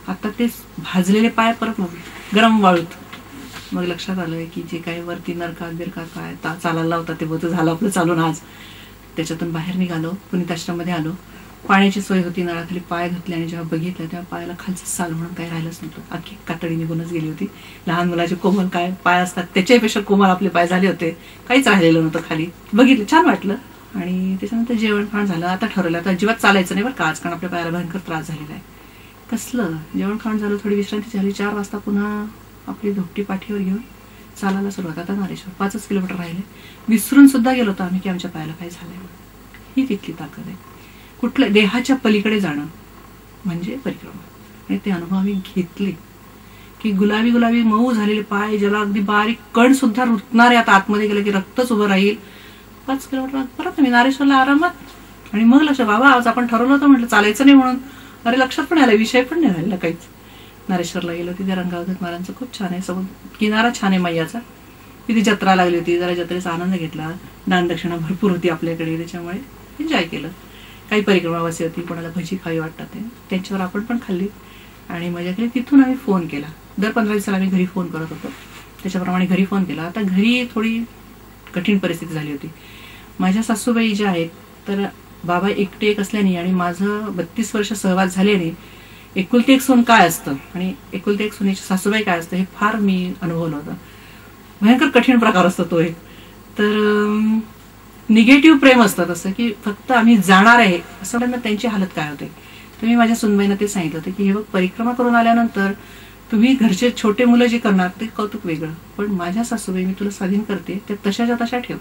आता ते भाजलेले पाय परत गरम वाळूत. मग लक्षात आलं की जे काही वरती नरकात बिरकात काय चालायला होता ते बहुतेक झालं आपलं चालून आज. त्याच्यातून बाहेर निघालो, पुनीताश्रममध्ये आलो. पाण्याची सोय होती, नळाखाली पाय घातले आणि जेव्हा बघितलं तेव्हा पायाला खालचं साल म्हणून काही राहिलंच नव्हतं. अख्खी कातडी निघूनच गेली होती. लहान मुलाचे कोमल काय पाय असतात त्याच्यापेक्षा कोमल आपले पाय झाले होते. काहीच राहिलेलं नव्हतं खाली. बघितलं, छान वाटलं. आणि त्याच्यानंतर जेवण खाण झालं. आता ठरवलं आता अजिबात चालायचं नाही बरं का आज, कारण आपल्या पायाला भयंकर त्रास झालेला आहे. कसलं जेवण खाण झालं, थोडी विश्रांती झाली. 4 वाजता पुन्हा आपली धोपटी पाठीवर घेऊन चालायला सुरुवात. आता नारेश्वर 5 किलोमीटर राहिले. विसरून सुद्धा गेलो होतो आम्ही की आमच्या पायाला काय झालंय. ही तिथली ताकद आहे. कुठल्या देहाच्या पलीकडे जाणं म्हणजे परिक्रमा. आणि ते अनुभव आम्ही घेतले की गुलाबी गुलाबी मऊ झालेले पाय, ज्याला अगदी बारीक कण सुद्धा रुतणार आहे, आता आतमध्ये गेलं की रक्तच उभं राहील. 5 किलोमीटर परत आम्ही नारेश्वरला आरामात. आणि मग लक्ष, बाबा आज आपण ठरवलं होतं म्हटलं चालायचं नाही म्हणून. अरे लक्षात पण आलं, विषय पण नाही राहिला काहीच. नारेश्वरला गेलो. तिथे रंगावधूत महाराजांचं खूप छान आहे, समोर किनारा छान आहे मैयाचा. तिथे जत्रा लागली होती, जरा जत्रेचा आनंद घेतला. दान दक्षिणा भरपूर होती आपल्याकडे, त्याच्यामुळे एन्जॉय केलं. काही परिक्रमावासी होती, कोणाला भजी खावी वाटतात त्यांच्यावर आपण पण खाल्ली आणि मजा केली. तिथून आम्ही फोन केला. दर 15 दिवसाला आम्ही घरी फोन करत होतो, त्याच्याप्रमाणे घरी फोन केला. आता घरी थोडी कठीण परिस्थिती झाली होती. माझ्या सासूबाई ज्या आहेत, तर बाबा एकटे एक असल्याने आणि माझं 32 वर्ष सहवास झाल्याने एकुलती एक सून काय असतं आणि एकुलती एक सुनेची सासूबाई काय असतं हे फार मी अनुभवलं होतं. भयंकर कठीण प्रकार असतो तो एक. तर निगेटिव्ह प्रेम असतं तसं की फक्त आम्ही जाणार आहे असं म्हणून त्यांची हालत काय होते. तर मी माझ्या सुनबाईंना ते सांगितलं होतं की हे बघ, परिक्रमा करून आल्यानंतर तुम्ही घरचे छोटे मुलं जे करणार ते कौतुक वेगळं, पण माझ्या सासूबाई मी तुला स्वाधीन करते त्या तशाच्या तशा ठेव,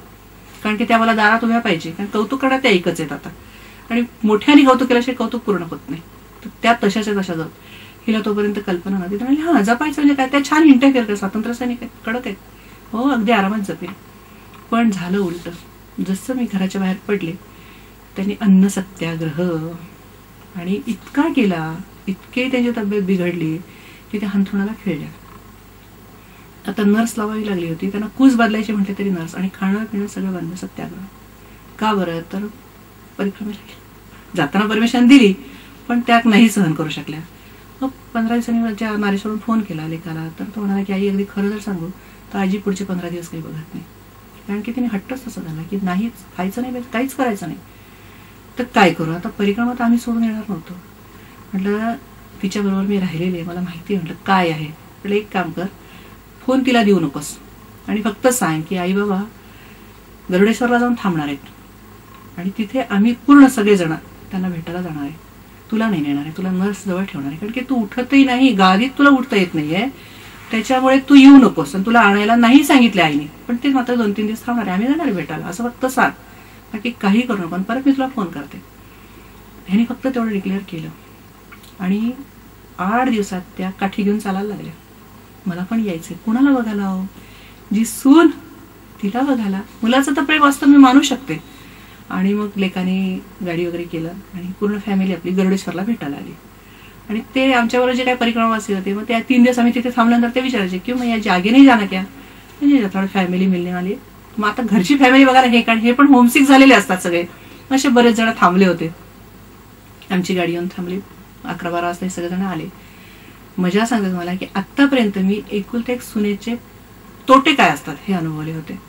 कारण की त्या मला दारात उभ्या पाहिजे. कारण कौतुक करण्यात त्या एकच आहेत आता, आणि मोठ्याने कौतुक केल्याशिवाय कौतुक पूर्ण होत नाही. तर त्या तशाच्या तशा जाऊ. हिला तोपर्यंत कल्पना नव्हती. तर म्हणजे जपायचं म्हणजे काय, त्या छान हिंट्या करतात, स्वातंत्र्य सैनिक आहेत, कडक आहेत, हो अगदी आरामात जपेल. पण झालं उलट. जसं मी घराच्या बाहेर पडले त्यांनी अन्न सत्याग्रह आणि इतका केला, इतके त्यांची तब्येत बिघडली की त्या हंथरुणाला खेळल्या. आता नर्स लावावी लागली होती, त्यांना कूस बदलायची म्हटले तरी नर्स, आणि खाणं पिणं सगळं बंद, सत्याग्रह. का बरं, तर परिक्रमेला जाताना परमिशन दिली पण त्यात नाही सहन करू शकल्या. मग 15 दिवसांनी माझ्या नारेश्वरून फोन केला लेकाला, तर तो म्हणाला की आई अगदी खरं जर सांगू तर आजी पुढचे 15 दिवस काही बघत नाही, कारण की तिने हट्टच तसं झाला की नाहीच खायचं नाही, काहीच करायचं नाही. तर काय करू आता, परिक्रमा तर आम्ही सोडून येणार नव्हतो. म्हटलं तिच्याबरोबर मी राहिलेली आहे, मला माहिती आहे. म्हटलं काय आहे, म्हटलं एक काम कर, फोन तिला देऊ नकोस आणि फक्त सांग की आई बाबा गरुडेश्वरला जाऊन थांबणार आहेत आणि तिथे आम्ही पूर्ण सगळेजण त्यांना भेटायला जाणार आहे, तुला नाही नेणार आहे, तुला नर्स जवळ ठेवणार आहे, कारण की तू उठतही नाही, गादीत तुला उठता येत नाहीये, त्याच्यामुळे तू येऊ नकोस. आणि तुला आणायला नाही सांगितले आईने, पण ते मात्र 2-3 दिवस थांबणार आहे, आम्ही जाणार भेटायला, असं फक्त सांग, बाकी काही करू नको, परत मी तुला फोन करते. ह्यानी फक्त तेवढं डिक्लेअर केलं आणि 8 दिवसात त्या काठी घेऊन चालायला लागल्या. मला पण यायचंय, कुणाला बघायला हवं, जी सून तिला बघायला. मुलाचं तर प्रेम असतं मी मानू शकते. आणि मग लेकाने गाडी वगैरे केलं आणि पूर्ण फॅमिली आपली गरुडेश्वरला भेटायला आली. आणि ते आमच्याबरोबर जे काही परिक्रमावासी होते, मग त्या 3 दिवस आम्ही तिथे थांबल्यानंतर ते विचारायचे की मग याची आगे नाही जाणं क्या, म्हणजे थोडं फॅमिली मिळणे आली. मग आता घरची फॅमिली बघायला हे, कारण हे पण होमसिक झालेले असतात सगळे, असे बरेच जण थांबले होते. आमची गाडी येऊन थांबली, 11-12 वाजता हे सगळेजण आले. मजा सांगते तुम्हाला की आतापर्यंत मी एकुलते एक सुनेचे तोटे काय असतात हे अनुभवले होते.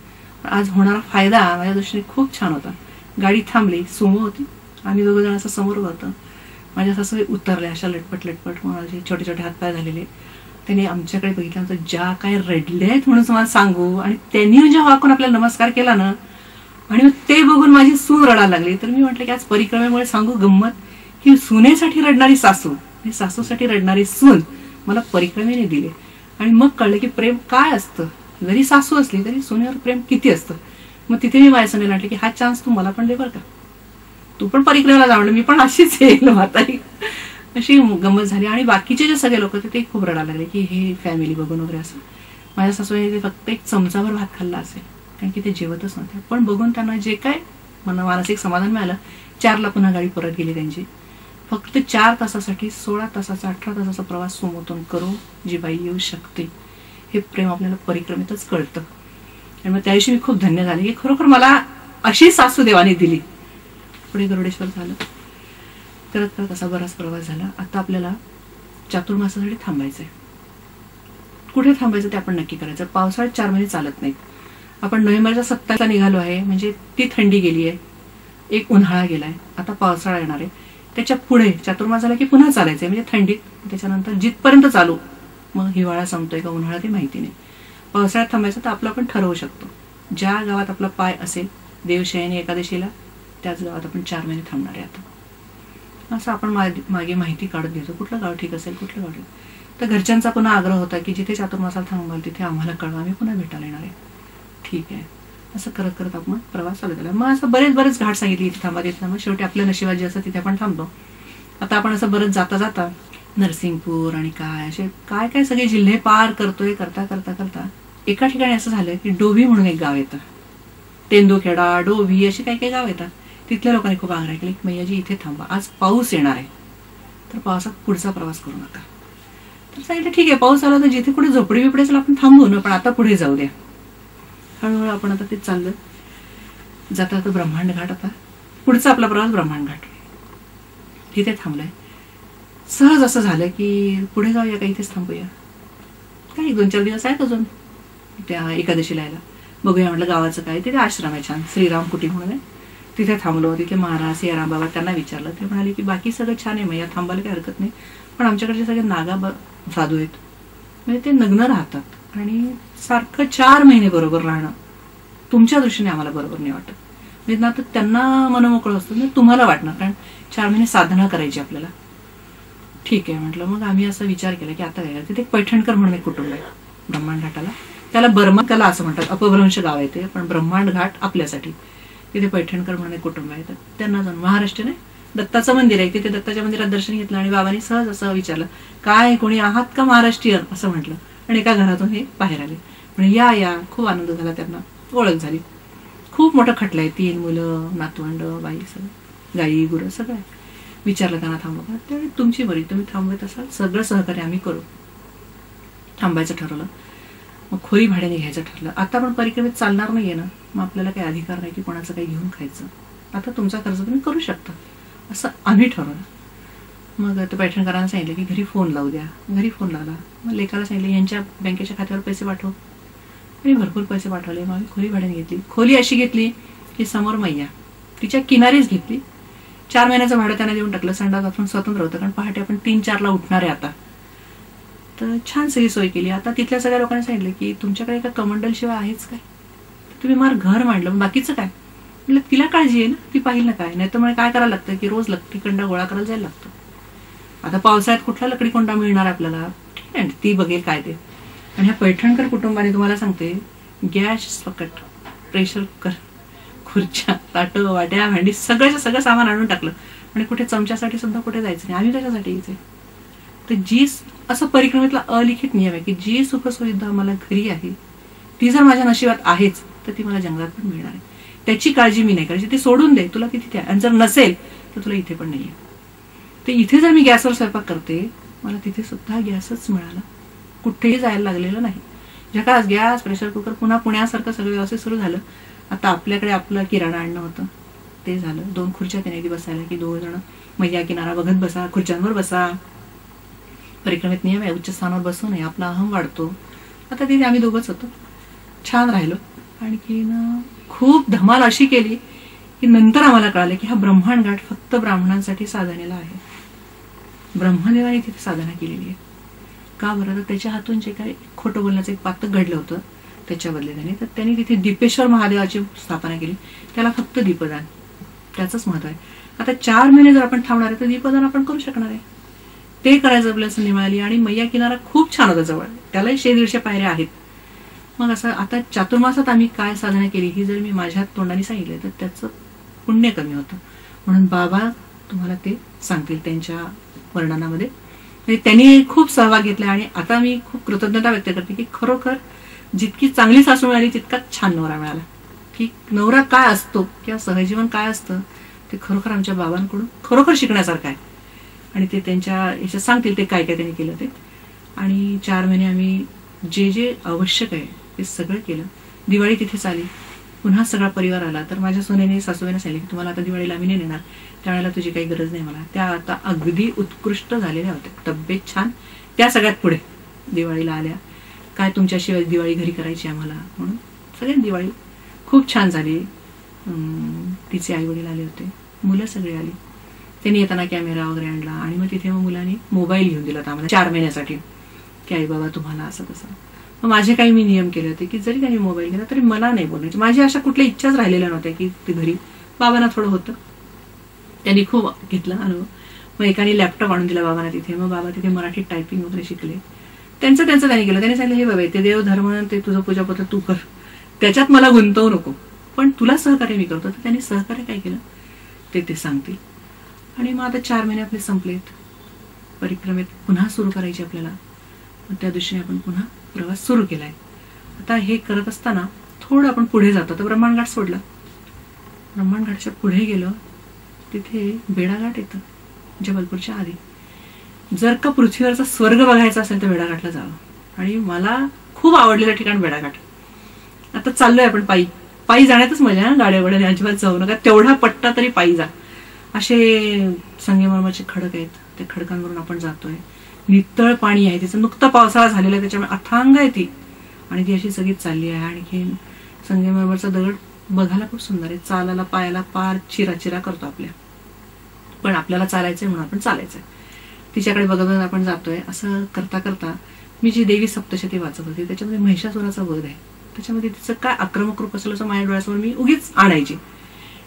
आज होणारा फायदा माझ्या दृष्टीने खूप छान होता. गाडी थांबली, सुमो होती, आम्ही 2 जण असं समोर होतं. माझ्या सासूबाई उतरल्या अशा लटपट लटपट, माझे छोटे छोटे हातपाय झालेले. त्यांनी आमच्याकडे बघितल्यानंतर ज्या काय रडले आहेत म्हणून तुम्हाला सांगू, आणि त्यांनी जेव्हा वाकून आपल्याला नमस्कार केला ना, आणि मग ते बघून माझी सून रडायला लागली. तर मी म्हटलं की आज परिक्रमेमुळे सांगू गंमत की सुनेसाठी रडणारी सासू आणि सासूसाठी रडणारी सून मला परिक्रमेने दिले. आणि मग कळलं की प्रेम काय असतं, जरी सासू असली तरी सुनेवर प्रेम किती असतं. मग तिथे मी माझ्या सणीला म्हटलं की हा चान्स तू मला पण दे बरं का, तू पण परिक्रमेला जा, म्हणलं मी पण अशीच येईल म्हातारी. अशी गंमत झाली. आणि बाकीचे जे सगळे लोक होते ते खूप रडायला लागले की हे फॅमिली बघून वगैरे असं. माझ्या सासूने ते फक्त एक चमचाभर भात खाल्ला असेल, कारण की ते जेवतच नव्हते. पण बघून त्यांना जे काय मला मानसिक समाधान मिळालं. 4ला पुन्हा गाडी परत गेली त्यांची. फक्त 4 तासासाठी 16 तासाचा 18 तासाचा प्रवास सोमोतून करू जी बाई येऊ शकते, हे प्रेम आपल्याला परिक्रमेतच कळतं. आणि मग त्याविषयी मी खूप धन्य झाले की खरोखर मला अशी सासू देवाने दिली. पुढे गरुडेश्वर झालं, करत करत असा बराच प्रवास झाला. आता आपल्याला चातुर्मासासाठी थांबायचंय. कुठे थांबायचं ते आपण नक्की करायचं. पावसाळ्यात 4 महिने चालत नाहीत. आपण नोव्हेंबरच्या 27 निघालो आहे म्हणजे ती थंडी गेली आहे, एक उन्हाळा गेलाय, आता पावसाळा येणार आहे. त्याच्या पुढे चातुर्मास झाला की पुन्हा चालायचंय म्हणजे थंडीत, त्याच्यानंतर जिथपर्यंत चालू, मग हिवाळा संपतोय का उन्हाळा ते माहिती नाही. पावसाळ्यात थांबायचं तर आपलं आपण ठरवू शकतो. ज्या गावात आपला पाय असेल देवशयनी एकादशीला त्याच गावात आपण 4 महिने थांबणार आहे. आता असं आपण मागे माहिती काढत घेतो, कुठलं गाव ठीक असेल, कुठलं गाव ठीक. तर घरच्यांचा पुन्हा आग्रह होता की जिथे चातुर्मासाला थांबाल तिथे आम्हाला कळवा, आम्ही पुन्हा भेटायला येणार आहे. ठीक आहे, असं करत करत आपण प्रवास चालू केला. मग असं बरेच घाट सांगितले, इथे थांबा तिथे थांबा. शेवटी आपल्या नशिबात जे असतं तिथे आपण थांबतो. आता आपण असं बरंच जाता जाता नरसिंगपूर आणि काय असे काय काय सगळे जिल्हे पार करतोय. करता करता करता एका ठिकाणी असं झालं की डोभी म्हणून एक गाव येतं. तेंदुखेडा, डोभी अशी काही काही गाव येतात. तिथल्या लोकांनी खूप आग्रह केले की मैयाजी इथे थांबा, आज पाऊस येणार आहे, तर पावसात पुढचा प्रवास करू नका. तर सांगितलं ठीक आहे, पाऊस आला तर जिथे कुठे झोपडी बिपडी असेल आपण थांबू ना, पण आता पुढे जाऊ द्या. हळूहळू आपण आता ते चाललं. जाता तो ब्रह्मांड घाट, आता पुढचा आपला प्रवास ब्रह्मांड घाट. तिथे थांबलाय. सहज असं झालं की पुढे जाऊया का, इथेच थांबूया, काही 2-4 दिवस आहेत अजून त्या एकादशीला यायला, बघूया म्हटलं गावाचं काय. तिथे आश्रम आहे छान, श्रीराम कुटी म्हणून आहे. तिथे थांबलो. तिथे महाराज सियाराम बाबा, त्यांना विचारलं. ते म्हणाले की बाकी सगळं छान आहे मैया, थांबायला काही हरकत नाही, पण आमच्याकडचे सगळे नागा साधू आहेत, म्हणजे ते नग्न राहतात आणि सारखं 4 महिने बरोबर राहणं तुमच्या दृष्टीने आम्हाला बरोबर नाही वाटत. म्हणजे ना तर त्यांना मनमोकळं असतं ना, तुम्हाला वाटणार, कारण 4 महिने साधना करायची आपल्याला. ठीक आहे म्हटलं. मग आम्ही असा विचार केला की आता काय, तिथे पैठणकर म्हणून एक कुटुंब आहे ब्रह्मांड घाटाला. त्याला त्याला असं म्हणतात, अपभ्रंश गाव आहे ते, पण ब्रह्मांड घाट आपल्यासाठी. तिथे पैठणकर म्हणून एक कुटुंब आहे. तर त्यांना जाऊन महाराष्ट्रीयन आहे, दत्ताचं मंदिर आहे. तिथे दत्ताच्या मंदिरात दर्शन घेतलं आणि बाबांनी सहज असं विचारलं, काय कोणी आहात का महाराष्ट्रीयन, असं म्हटलं. आणि एका घरातून हे बाहेर आले. म्हणजे या. खूप आनंद झाला, त्यांना ओळख झाली. खूप मोठं खटलं आहे, 3 मुलं, नातवंड, बाई, सगळं गाई गुरं सगळं. विचारलं त्यांना थांबवा का, त्यावेळी तुमची बरी, तुम्ही थांबवत असाल सगळं सहकार्य आम्ही करू. थांबायचं ठरवलं. मग खोरी भाड्याने घ्यायचं ठरलं. आता आपण परिक्रमेत चालणार नाहीये ना, मग आपल्याला काही अधिकार नाही की कोणाचं काही घेऊन खायचं. आता तुमचा खर्च तुम्ही करू शकता, असं आम्ही ठरवलं. मग आता पैठणकरांना सांगितलं की घरी फोन लावू द्या. घरी फोन लावला. मग लेकाला सांगितलं यांच्या बँकेच्या खात्यावर पैसे पाठव, आणि भरपूर पैसे पाठवले. मग आम्ही खोली भाड्याने घेतली. खोली अशी घेतली की समोर मैया, तिच्या किनारीच घेतली. 4 महिन्याचं भाडं त्यांना देऊन टाकलं. संडास बाथरूम स्वतंत्र होतं, कारण पहाटे आपण 3-4ला उठणार आहे आता. तर छान सगळी सोय केली. आता तिथल्या सगळ्या लोकांनी सांगितलं की तुमच्याकडे एका कमंडल शिवाय आहेच काय, तुम्ही मार घर मांडलं, बाकीचं काय. म्हटलं तिला काळजी आहे ना, ती पाहिल ना काय. नाही तर मला काय करायला लागतं की रोज लकडी कंडा गोळा करायला जायला लागतो. आता पावसाळ्यात कुठला लकडी कोंडा मिळणार आपल्याला, ठीक आहे, ती बघेल काय ते. आणि ह्या पैठणकर कुटुंबाने तुम्हाला सांगते, गॅस सकट, प्रेशर कुकर, खुर्च्या, ताटं, वाट्या, भांडी सगळं सामान आणून टाकलं. आणि कुठे चमच्यासाठी सुद्धा कुठे जायचं नाही. आम्ही त्याच्यासाठी यायचंय. तर जी असं परिक्रमेतला अलिखित नियम आहे की जी सुखसुविधा मला घरी आहे ती जर माझ्या नशिबात आहेच तर ती मला जंगलात पण मिळणार आहे. त्याची काळजी मी नाही करायची. ती सोडून दे, तुला ती तिथे आहे, आणि जर नसेल तर तुला इथे पण नाहीये. तर इथे जर मी गॅसवर स्वयंपाक करते, मला तिथे सुद्धा गॅसच मिळाला, कुठेही जायला लागलेलं नाही. झकास गॅस, प्रेशर कुकर, पुन्हा पुण्यासारखं सगळं व्यवस्थित सुरू झालं. आता आपल्याकडे आपलं किराणा आणणं होतं, ते झालं. 2 खुर्च्या त्याने बसायला की 2 जण मैया किनारा बघत बसा, खुर्च्यांवर बसा. परिक्रमेत नियम आहे उच्च स्थानावर बसू नये, आपला अहम वाढतो. आता तिथे आम्ही 2घच होतो, छान राहिलो. आणखी खूप धमाल अशी केली की नंतर आम्हाला कळालं की हा ब्रह्मांड घाट फक्त ब्राह्मणांसाठी साधनेला आहे. ब्रह्मदेवाने तिथे साधना केलेली आहे. का बरं, तर त्याच्या हातून जे काही खोटं बोलण्याचं एक पातक घडलं होतं त्याच्या बदल्याने, तर त्यांनी तिथे दीपेश्वर महादेवाची स्थापना केली. त्याला फक्त दीपदान, त्याचंच महत्व आहे. आता 4 महिने जर आपण थांबणार आहे तर दीपदान आपण करू शकणार आहे. ते करायचं आपल्याला संधी मिळाली. आणि मैया किनारा खूप छान होता जवळ, त्यालाही 100-150 पायऱ्या आहेत. मग असं आता चातुर्मासात आम्ही काय साधना केली ही जर मी माझ्या तोंडाने सांगितलं तर त्याचं पुण्य कमी होतं. म्हणून बाबा तुम्हाला ते सांगतील त्यांच्या वर्णनामध्ये. म्हणजे त्यांनी खूप सहभाग घेतला. आणि आता मी खूप कृतज्ञता व्यक्त करते की खरोखर जितकी चांगली सासू मिळाली तितकाच छान नवरा मिळाला. की नवरा काय असतो किंवा सहजीवन काय असतं ते खरोखर आमच्या बाबांकडून खरोखर शिकण्यासारखं आहे. आणि ते त्यांच्या याच्यात सांगतील ते काय काय त्यांनी केलं ते. आणि 4 महिने आम्ही जे आवश्यक आहे ते सगळं केलं. दिवाळी तिथेच आली. पुन्हा सगळा परिवार आला. तर माझ्या सोन्याने सासूबाईने सांगितलं की तुम्हाला आता दिवाळीला आम्ही नाही नेणार, त्यावेळेला तुझी काही गरज नाही मला. त्या आता अगदी उत्कृष्ट झालेल्या होत्या, तब्येत छान. त्या सगळ्यात पुढे दिवाळीला आल्या. काय तुमच्याशिवाय दिवाळी घरी करायची आम्हाला, म्हणून सगळ्यांनी दिवाळी खूप छान झाली. तिचे आई वडील आले होते, मुलं सगळी आली. त्यांनी येताना कॅमेरा वगैरे आणला आणि मग तिथे मग मुलांनी मोबाईल घेऊन दिला आम्हाला 4 महिन्यासाठी की आई बाबा तुम्हाला असं तसं. मग माझे काही मी नियम केले होते की जरी त्यांनी मोबाईल घेतला तरी मला नाही बोलायची. माझी अशा कुठल्या इच्छाच राहिलेल्या नव्हत्या की ते घरी. बाबांना थोडं होतं, त्यांनी खूप घेतला अनुभव. मग एकाने लॅपटॉप आणून दिला बाबांना तिथे. मग बाबा तिथे मराठी टायपिंग वगैरे शिकले. त्यांचं त्यांनी केलं. त्यांनी सांगितलं हे बाबा ते देव धर्म ते तुझं पूजापत्र तू कर, त्याच्यात मला गुंतवू नको, पण तुला सहकार्य मी करतो. तर त्यांनी सहकार्य काय केलं ते सांगतील. आणि मग आता 4 महिने आपले संपलेत. परिक्रमेत पुन्हा सुरू करायची आपल्याला. मग त्या दृष्टीने आपण पुन्हा प्रवास सुरू केलाय. आता हे करत असताना थोडं आपण पुढे जातो. तर ब्रह्मांडघाट सोडला. ब्रह्मांडघाटच्या पुढे गेलो, तिथे बेडाघाट येतं जबलपूरच्या आधी. जर का पृथ्वीवरचा स्वर्ग बघायचा असेल तर बेडाघाटला जावं. आणि मला खूप आवडलेलं ठिकाण बेडाघाट. आता चाललोय आपण पायी. पायी जाण्यातच मजा, गाड्या वड्याने अजिबात जाऊ नका. तेवढा पट्टा तरी पायी जा. असे संगमरमरचे खडक आहेत, त्या खडकांवरून आपण जातोय. नितळ पाणी आहे, तिचं नुकतं पावसाळा झालेला आहे, त्याच्यामुळे अथांग आहे ती. आणि ती अशी सगळी चालली आहे. आणखी संगमरमरचा दगड बघायला खूप सुंदर आहे. चालायला पायाला पार चिराचिरा करतो आपल्या, पण आपल्याला चालायचंय म्हणून आपण चालायचंय. तिच्याकडे बघत बघत आपण जातोय. असं करता करता मी जी देवी सप्तशती वाचत होती त्याच्यामध्ये महिषासुराचा वध आहे. त्याच्यामध्ये तिचं काय आक्रमक रूप असलं असं माझ्या डोळ्यासमोर मी उगीच आणायची.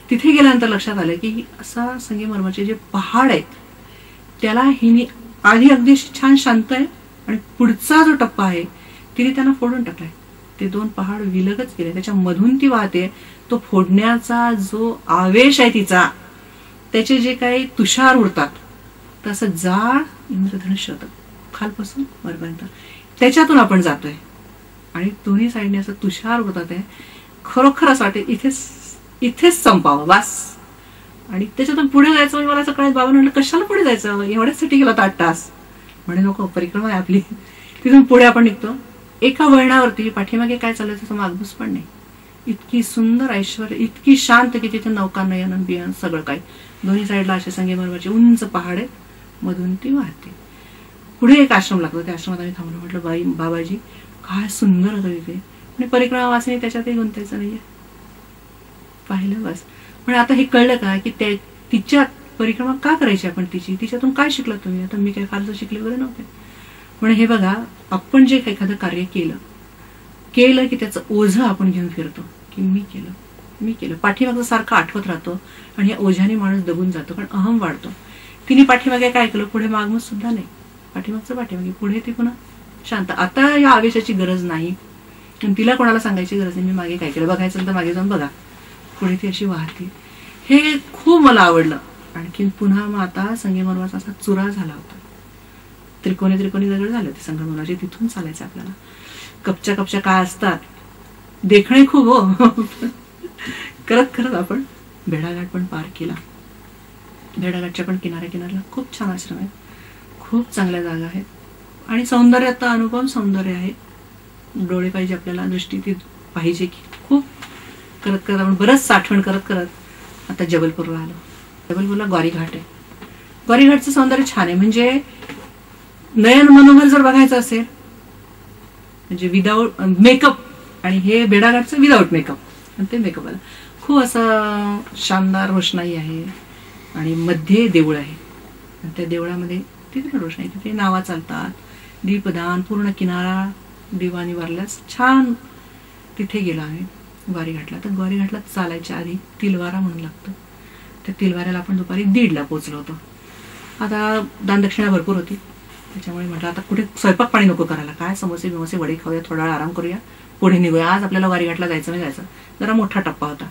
तिथे गेल्यानंतर लक्षात आलं की असा संगमरमरचे जे पहाड आहेत त्याला हिने आधी अगदी छान शांत आहे आणि पुढचा जो टप्पा आहे तिने त्यांना फोडून टाकलाय. ते 2 पहाड विलगच केले, त्याच्यामधून ती वाहते. तो फोडण्याचा जो आवेश आहे तिचा, त्याचे जे काही तुषार उडतात तसं जाळ इंद्रधनुष्य होतं खालपासून वरपर्यंत. त्याच्यातून आपण जातोय आणि दोन्ही साईडने असं तुषार उडतात आहे. खरोखर असं वाटते इथेच संपावं बस. आणि त्याच्यातून पुढे जायचं म्हणजे मला सकाळी बाबा म्हटलं कशाला पुढे जायचं, एवढ्यासाठी गेला 8 तास. म्हणे नको, परिक्रमा आहे आपली. तिथून पुढे आपण निघतो. एका वळणावरती पाठीमागे काय चाललं त्याचा मागबूस पण नाही. इतकी सुंदर ऐश्वर, इतकी शांत की तिथे नौका नयन बियन सगळं काही. दोन्ही साईडला असे संगमरमरचे उंच पहाड आहेत, मधून ती वाहते. पुढे एक आश्रम लागतो, त्या आश्रमात आम्ही थांबलो. म्हटलं बाबाजी काय सुंदर होतं तिथे. आणि परिक्रमा वाचणे त्याच्यातही गुंतायचं नाहीये. पाहिलं बस. म्हणजे आता हे कळलं का की तिच्या परिक्रमा का करायची आपण, तिच्यातून काय शिकला तुम्ही. आता मी काही फारसं शिकले वगैरे नव्हते. म्हणजे हे बघा, आपण जे एखादं कार्य केलं की त्याचं ओझं आपण घेऊन फिरतो की मी केलं. पाठीमागचं सारखं आठवत राहतो आणि या ओझ्याने माणूस दबून जातो, कारण अहम वाढतो. तिने पाठीमागे काय केलं, पुढे मागमूस सुद्धा नाही. पाठीमागचं पाठीमागे, पुढे ती पुन्हा शांत. आता या आवेशाची गरज नाही, तिला कोणाला सांगायची गरज नाही मी मागे काय केलं. बघायचं तर मागे जाऊन बघा. पुढे ती अशी वाहते. हे खूप मला आवडलं. आणखी पुन्हा मग आता संगमरमरचा असा चुरा झाला होता. त्रिकोणी दगड झाले होते संगमरमरचे. तिथून चालायचं आपल्याला. कपच्या काय असतात, देखणे खूप हो. करत आपण बेडाघाट पण पार केला. बेडाघाटच्या पण किनाऱ्याला खूप छान आश्रम आहेत, खूप चांगल्या जागा आहेत. आणि सौंदर्याचा अनुभव सौंदर्य आहे. डोळे पाहिजे आपल्याला, दृष्टी ती पाहिजे की. खूप करत आपण बरंच साठवण करत आता जबलपूरला आलो. जबलपूरला ग्वारीघाट आहे. ग्वारीघाटचं सौंदर्य छान आहे. म्हणजे नयन मनोहर जर बघायचं असेल म्हणजे विदाऊट मेकअप, आणि हे बेडाघाटचं विदाऊट मेकअप. आणि ते मेकअप आला खूप असं शानदार रोषणाई आहे. आणि मध्ये देऊळ आहे. आणि त्या देवळामध्ये तिथे रोषणाई, तिथे नावा चालतात, दीपदान, पूर्ण किनारा दिवाणी वारल्यास छान. तिथे गेलो आम्ही ग्वारीघाटला. तर ग्वारीघाटला चालायच्या आधी तिलवारा म्हणून लागतं. त्या तिलवाऱ्याला आपण दुपारी 1:30ला पोहोचलो होतो. आता दानदक्षिणा भरपूर होती, त्याच्यामुळे म्हटलं आता कुठे स्वयंपाक पाणी नको करायला, काय समोसे बिमोसे वडे खाऊया, थोडा वेळ आराम करूया, पुढे निघूया. आज आपल्याला ग्वारीघाटला जायचं. जरा मोठा टप्पा होता.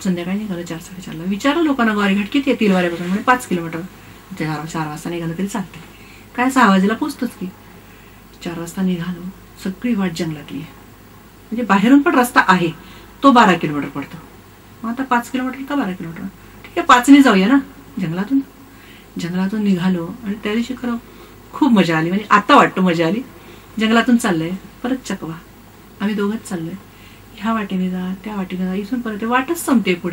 संध्याकाळी निघालं 4-4:30ला. विचारलं लोकांना ग्वारीघाट किती आहे तिलवाऱ्यापासून. म्हणजे 5 किलोमीटर. 4 वाजता निघालं तरी चालते, काय 6 वाजेला पोचतोच की. 4 वाजता निघालो. सगळी वाट जंगलातली आहे. म्हणजे बाहेरून पण रस्ता आहे, तो 12 किलोमीटर पडतो. मग आता 5 किलोमीटर का 12 किलोमीटर, ठीक आहे 5ने जाऊया ना. जंगलातून निघालो. आणि त्या दिवशी खरं खूप मजा आली. म्हणजे आता वाटतं मजा आली. जंगलातून चाललंय, परत चकवा. आम्ही दोघंच चाललोय. ह्या वाटेने जा, त्या वाटेने जा, इथून परत वाटच संपते पुढे.